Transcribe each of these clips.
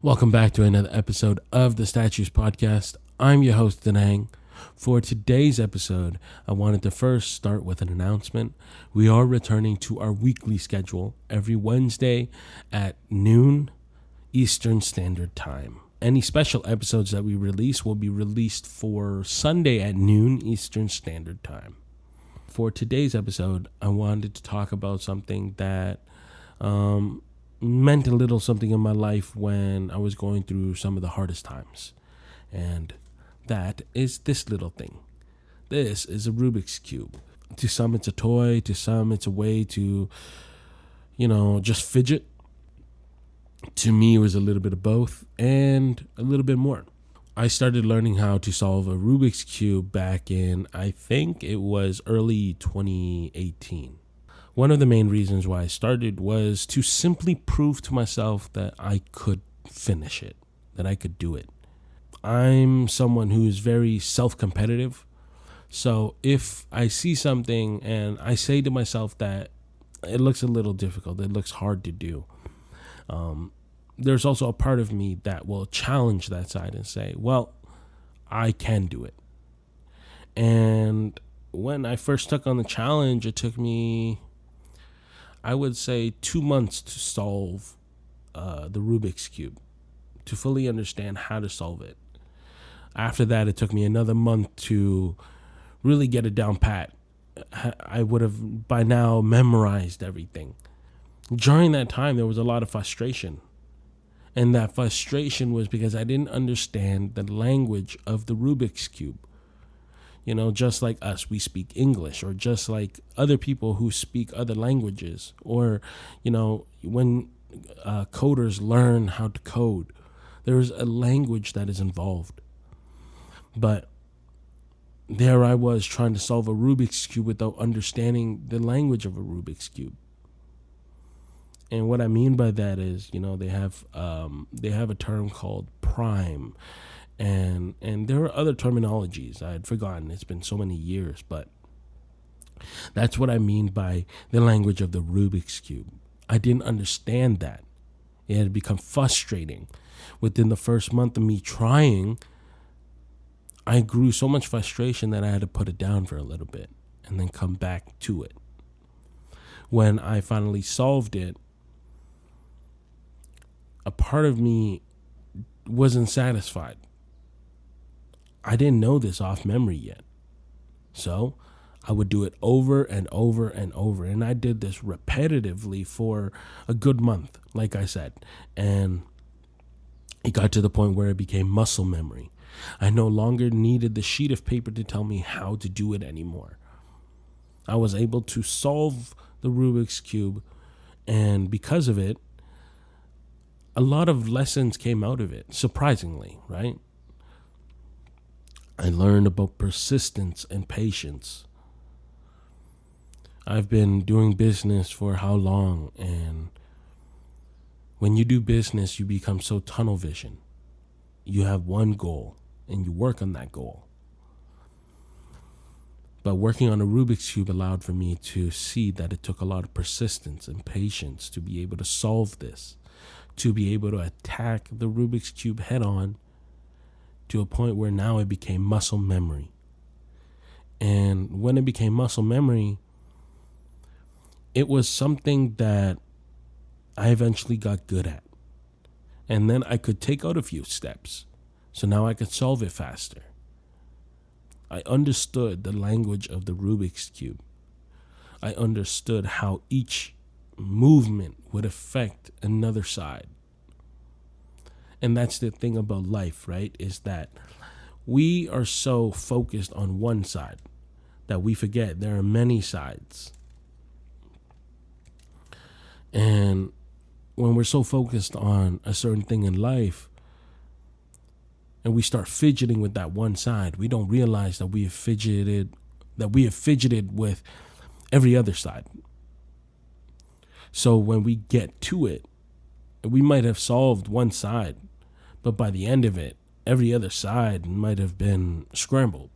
Welcome back to another episode of the Statues Podcast. I'm your host, Danang. For today's episode, I wanted to first start with an announcement. We are returning to our weekly schedule every Wednesday at noon Eastern Standard Time. Any special episodes that we release will be released for Sunday at noon Eastern Standard Time. For today's episode, I wanted to talk about something that meant a little something in my life when I was going through some of the hardest times. And that is this little thing. This is a Rubik's Cube. To some, it's a toy. To some, it's a way to, just fidget. To me, it was a little bit of both and a little bit more. I started learning how to solve a Rubik's Cube back in, I think it was early 2018. One of the main reasons why I started was to simply prove to myself that I could finish it, that I could do it. I'm someone who is very self-competitive. So if I see something and I say to myself that it looks a little difficult, it looks hard to do, there's also a part of me that will challenge that side and say, well, I can do it. And when I first took on the challenge, it took me, I would say, 2 months to solve the Rubik's Cube, to fully understand how to solve it. After that, it took me another month to really get it down pat. I would have by now memorized everything. During that time, there was a lot of frustration. And that frustration was because I didn't understand the language of the Rubik's Cube. Just like us, we speak English, or just like other people who speak other languages, or, when coders learn how to code, there's a language that is involved. But there I was trying to solve a Rubik's Cube without understanding the language of a Rubik's Cube. And what I mean by that is, they have a term called prime. And there are other terminologies I had forgotten. It's been so many years, but that's what I mean by the language of the Rubik's Cube. I didn't understand that. It had become frustrating. Within the first month of me trying, I grew so much frustration that I had to put it down for a little bit and then come back to it. When I finally solved it, a part of me wasn't satisfied. I didn't know this off memory yet. So I would do it over and over and over. And I did this repetitively for a good month, like I said. And it got to the point where it became muscle memory. I no longer needed the sheet of paper to tell me how to do it anymore. I was able to solve the Rubik's Cube. And because of it, a lot of lessons came out of it, surprisingly, right? I learned about persistence and patience. I've been doing business for how long? And when you do business, you become so tunnel vision. You have one goal and you work on that goal. But working on a Rubik's Cube allowed for me to see that it took a lot of persistence and patience to be able to solve this, to be able to attack the Rubik's Cube head on, to a point where now it became muscle memory. And when it became muscle memory, it was something that I eventually got good at. And then I could take out a few steps. So now I could solve it faster. I understood the language of the Rubik's Cube. I understood how each movement would affect another side. And that's the thing about life, right? Is that we are so focused on one side that we forget there are many sides. And when we're so focused on a certain thing in life and we start fidgeting with that one side, we don't realize that we have fidgeted with every other side. So when we get to it, we might have solved one side, but by the end of it, every other side might have been scrambled.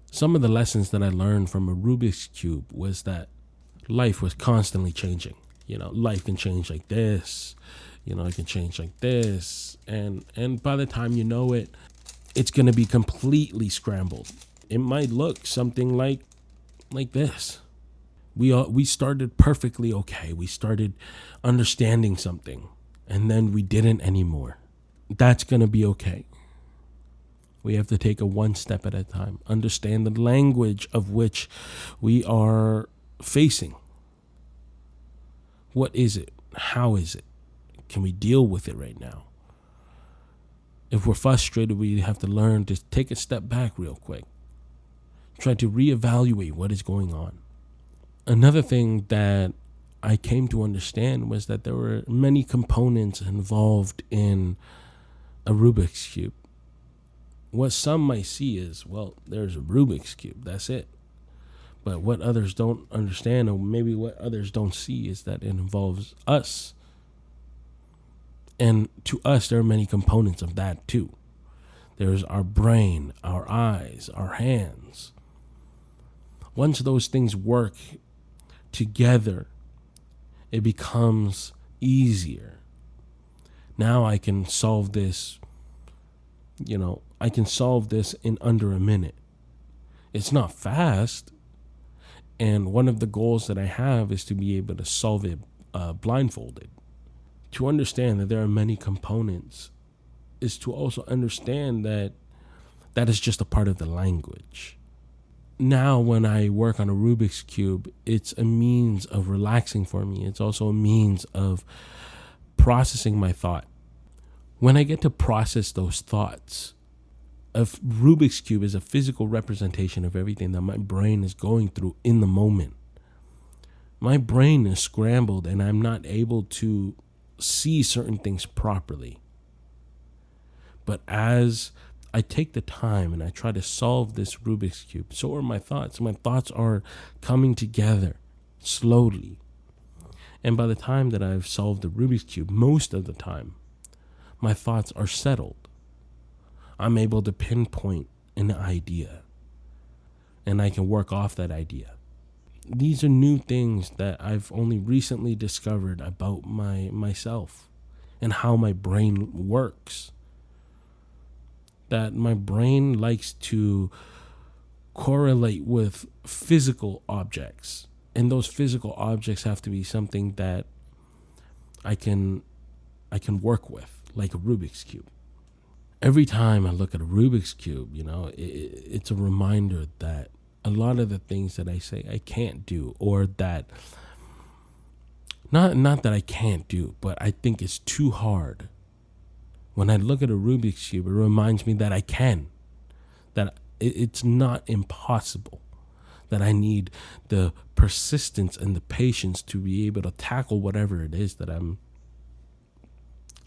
Some of the lessons that I learned from a Rubik's Cube was that life was constantly changing. Life can change like this. I can change like this, and by the time you know it, it's going to be completely scrambled. It might look something like this. We started perfectly okay. We started understanding something, and then we didn't anymore. That's going to be okay. We have to take it one step at a time. Understand the language of which we are facing. What is it? How is it? Can we deal with it right now? If we're frustrated, we have to learn to take a step back real quick. Try to reevaluate what is going on. Another thing that I came to understand was that there were many components involved in a Rubik's Cube. What some might see is, well, there's a Rubik's Cube, that's it. But what others don't understand, or maybe what others don't see, is that it involves us. And to us, there are many components of that too. There's our brain, our eyes, our hands. Once those things work together, it becomes easier. Now I can solve this, I can solve this in under a minute. It's not fast. And one of the goals that I have is to be able to solve it blindfolded. To understand that there are many components is to also understand that that is just a part of the language. Now, when I work on a Rubik's Cube, it's a means of relaxing for me. It's also a means of processing my thought. When I get to process those thoughts, a Rubik's Cube is a physical representation of everything that my brain is going through in the moment. My brain is scrambled and I'm not able to see certain things properly. But as I take the time and I try to solve this Rubik's Cube, so are my thoughts. My thoughts are coming together slowly. And by the time that I've solved the Rubik's Cube, most of the time, my thoughts are settled. I'm able to pinpoint an idea, and I can work off that idea. These are new things that I've only recently discovered about myself and how my brain works. That my brain likes to correlate with physical objects, and those physical objects have to be something that I can work with, like a Rubik's Cube. Every time I look at a Rubik's Cube, it's a reminder that a lot of the things that I say I can't do, or that not that I can't do, but I think it's too hard. When I look at a Rubik's Cube, it reminds me that I can, that it's not impossible, that I need the persistence and the patience to be able to tackle whatever it is that I'm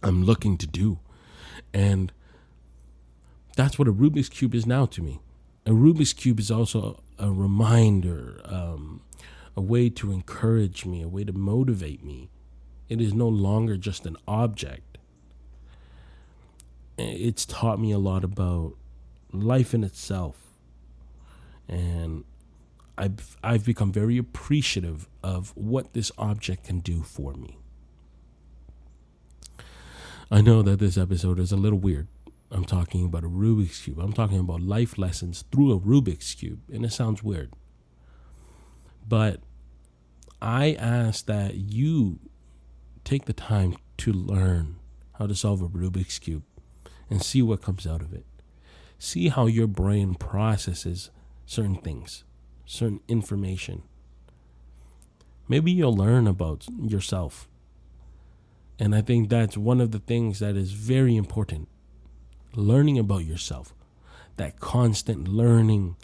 looking to do. And that's what a Rubik's Cube is now to me. A Rubik's Cube is also a reminder, a way to encourage me, a way to motivate me. It is no longer just an object. It's taught me a lot about life in itself. And I've become very appreciative of what this object can do for me. I know that this episode is a little weird. I'm talking about a Rubik's Cube. I'm talking about life lessons through a Rubik's Cube. And it sounds weird. But I ask that you take the time to learn how to solve a Rubik's Cube and see what comes out of it. See how your brain processes certain things, certain information. Maybe you'll learn about yourself. And I think that's one of the things that is very important. Learning about yourself, that constant learning.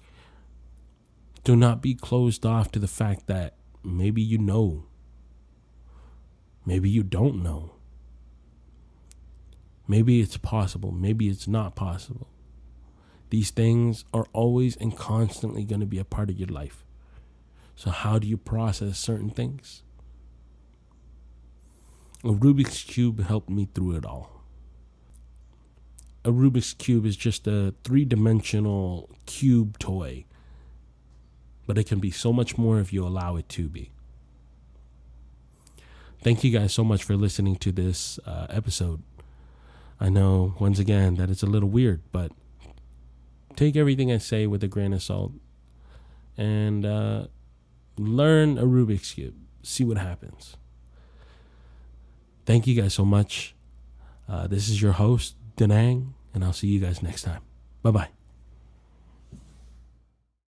Do not be closed off to the fact that maybe you know, maybe you don't know. Maybe it's possible, maybe it's not possible. These things are always and constantly going to be a part of your life. So how do you process certain things? A Rubik's Cube helped me through it all. A Rubik's Cube is just a 3-dimensional cube toy, but it can be so much more if you allow it to be. Thank you guys so much for listening to this episode. I know, once again, that it's a little weird, but take everything I say with a grain of salt and learn a Rubik's Cube. See what happens. Thank you guys so much. This is your host, Danang, and I'll see you guys next time. Bye-bye.